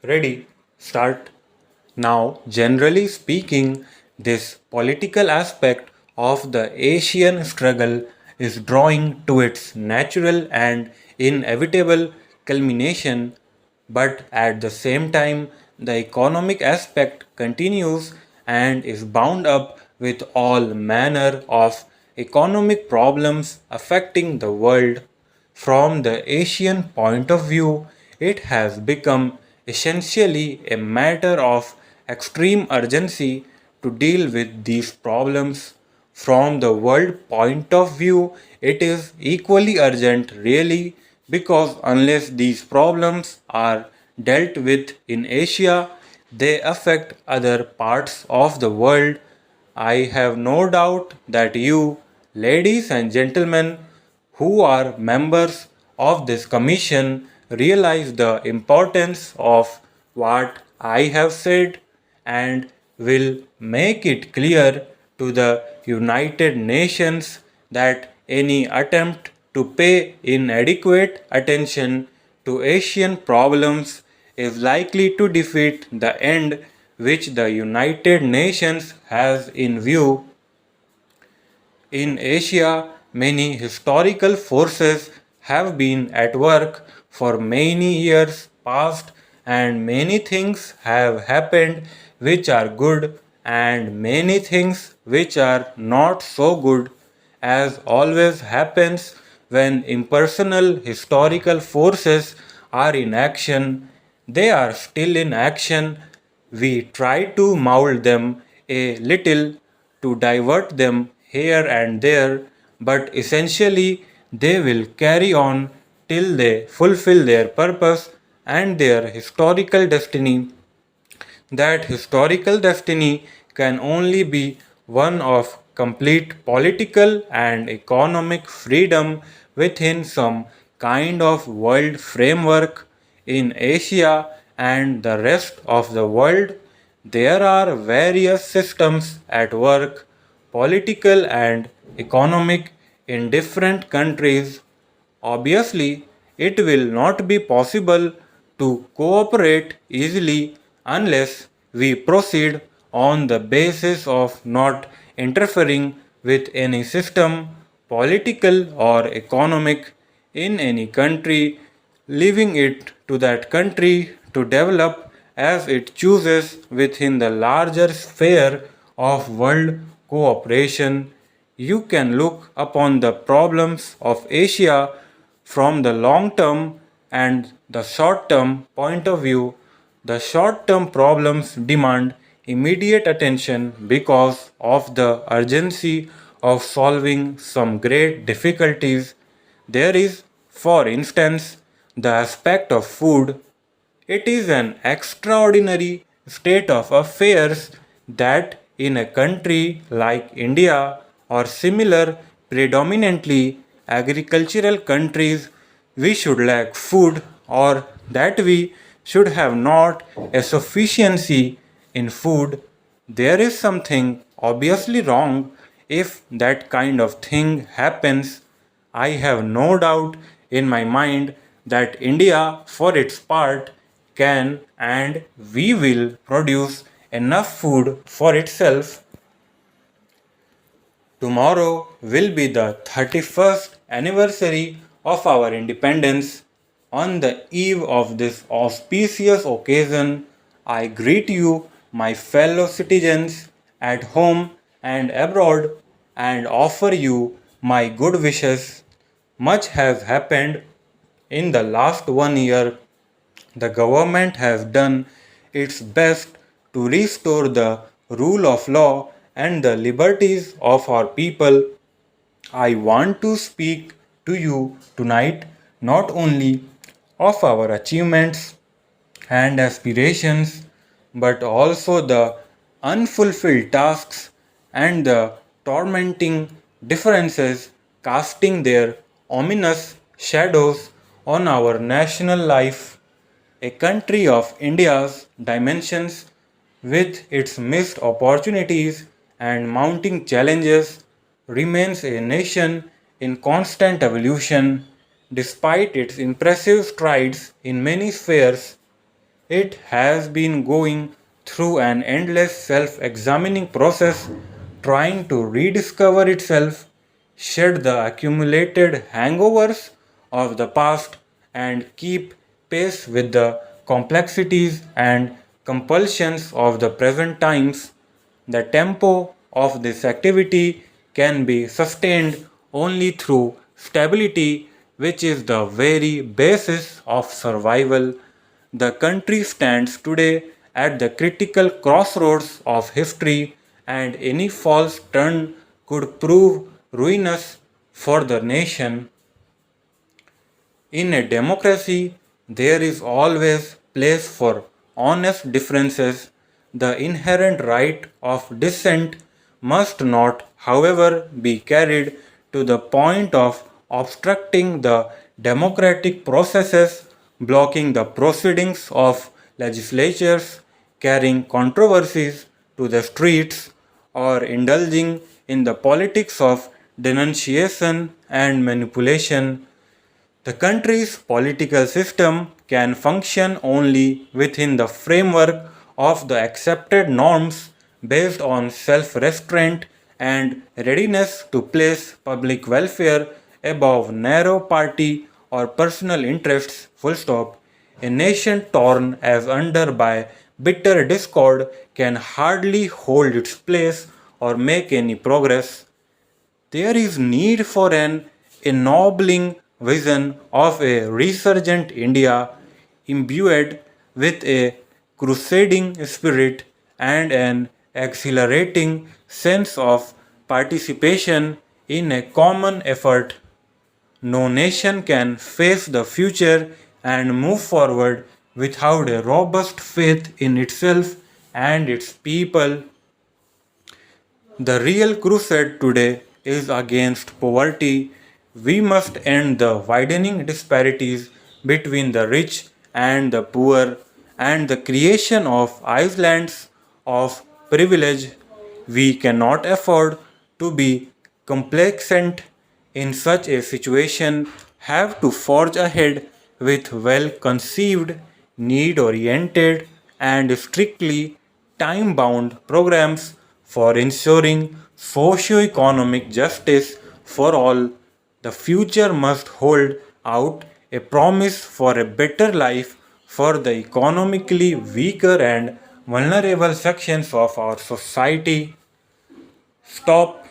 Ready? Start. Now, generally speaking, this political aspect of the Asian struggle is drawing to its natural and inevitable culmination, but at the same time, the economic aspect continues and is bound up with all manner of economic problems affecting the world. From the Asian point of view, it has become essentially a matter of extreme urgency to deal with these problems. From the world point of view, it is equally urgent, really, because unless these problems are dealt with in Asia, they affect other parts of the world. I have no doubt that you, ladies and gentlemen, who are members of this commission, realize the importance of what I have said and will make it clear to the United Nations that any attempt to pay inadequate attention to Asian problems is likely to defeat the end which the United Nations has in view. In Asia, many historical forces have been at work for many years past, and many things have happened which are good, and many things which are not so good, as always happens when impersonal historical forces are in action. They are still in action. We try to mold them a little to divert them here and there, but essentially they will carry on till they fulfill their purpose and their historical destiny. That historical destiny can only be one of complete political and economic freedom within some kind of world framework. In Asia and the rest of the world, there are various systems at work, political and economic, in different countries. Obviously, it will not be possible to cooperate easily unless we proceed on the basis of not interfering with any system, political or economic, in any country, leaving it to that country to develop as it chooses within the larger sphere of world cooperation. You can look upon the problems of Asia from the long term and the short term point of view. The short term problems demand immediate attention because of the urgency of solving some great difficulties. There is, for instance, the aspect of food. It is an extraordinary state of affairs that in a country like India or similar predominantly agricultural countries, we should lack food or that we should have not a sufficiency in food. There is something obviously wrong if that kind of thing happens. I have no doubt in my mind that India, for its part, can and we will produce enough food for itself. Tomorrow will be the 31st anniversary of our independence. On the eve of this auspicious occasion, I greet you, my fellow citizens, at home and abroad, and offer you my good wishes. Much has happened in the last 1 year. The government has done its best to restore the rule of law and the liberties of our people. I want to speak to you tonight not only of our achievements and aspirations, but also the unfulfilled tasks and the tormenting differences casting their ominous shadows on our national life. A country of India's dimensions, with its missed opportunities and mounting challenges, remains a nation in constant evolution. Despite its impressive strides in many spheres, It has been going through an endless self examining process, trying to rediscover itself, shed the accumulated hangovers of the past, and keep pace with the complexities and compulsions of the present times. The tempo of this activity can be sustained only through stability, which is the very basis of survival. The country stands today at the critical crossroads of history, and any false turn could prove ruinous for the nation. In a democracy, there is always place for honest differences. The inherent right of dissent must not, however, be carried to the point of obstructing the democratic processes, blocking the proceedings of legislatures, carrying controversies to the streets, or indulging in the politics of denunciation and manipulation. The country's political system can function only within the framework of the accepted norms based on self restraint and readiness to place public welfare above narrow party or personal interests. Full stop. A nation torn as under by bitter discord can hardly hold its place or make any progress. There is need for an ennobling vision of a resurgent India imbued with a crusading spirit and an exhilarating sense of participation in a common effort. No nation can face the future and move forward without a robust faith in itself and its people. The real crusade today is against poverty. We must end the widening disparities between the rich and the poor and the creation of islands of privilege. We cannot afford to be complacent in such a situation, have to forge ahead with well conceived, need oriented, and strictly time bound programs for ensuring socio-economic justice for all. The future must hold out a promise for a better life for the economically weaker and vulnerable sections of our society. Stop